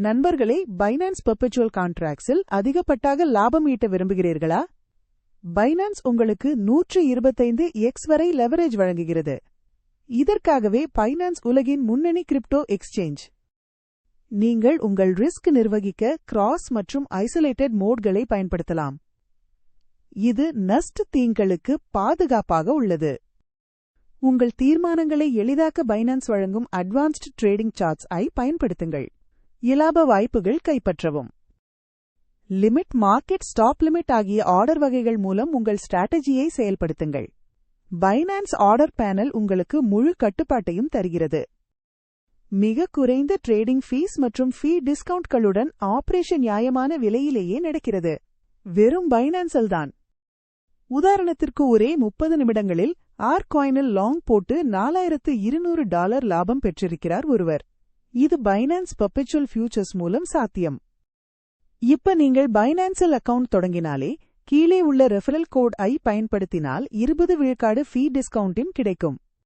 நண்பர்களே, finance perpetual கான்ட்ராக்ட்ஸில் அதிகப்பட்டாக லாபம் ஈட்ட விரும்புகிறீர்களா? பைனான்ஸ் உங்களுக்கு 125x வரை லெவரேஜ் வழங்குகிறது. இதற்காகவே பைனான்ஸ் உலகின் முன்னணி கிரிப்டோ எக்ஸ்சேஞ்ச். நீங்கள் உங்கள் ரிஸ்க் நிர்வகிக்க கிராஸ் மற்றும் ஐசோலேட்டட் மோட்களை பயன்படுத்தலாம். இது நஸ்ட் தீங்களுக்கு பாதுகாப்பாக உள்ளது. உங்கள் தீர்மானங்களை எளிதாக்க பைனான்ஸ் வழங்கும் அட்வான்ஸ்ட் ட்ரேடிங் சார்ட்ஸ் ஐ பயன்படுத்துங்கள். இலாப வாய்ப்புகள் கைப்பற்றவும். லிமிட், மார்க்கெட், ஸ்டாப் லிமிட் ஆகிய ஆர்டர் வகைகள் மூலம் உங்கள் ஸ்ட்ராட்டஜியை செயல்படுத்துங்கள். பைனான்ஸ் ஆர்டர் பேனல் உங்களுக்கு முழு கட்டுப்பாட்டையும் தருகிறது. மிக குறைந்த ட்ரேடிங் ஃபீஸ் மற்றும் ஃபீ டிஸ்கவுண்ட்களுடன் ஆபரேஷன் நியாயமான விலையிலேயே நடக்கிறது. வெறும் பைனான்ஸில் தான். உதாரணத்திற்கு, ஒரே 30 நிமிடங்களில் ஆர்காயினில் லாங் போட்டு $4200 லாபம் பெற்றிருக்கிறார் ஒருவர். இது பைனான்ஸ் பெர்பெச்சுவல் ஃபியூச்சர்ஸ் மூலம் சாத்தியம். இப்ப நீங்கள் பைனான்ஸில் அக்கவுண்ட் தொடங்கினாலே கீழே உள்ள ரெஃபரல் கோட் ஐ பயன்படுத்தினால் 20 விழுக்காடு ஃபீ டிஸ்கவுண்டின் கிடைக்கும்.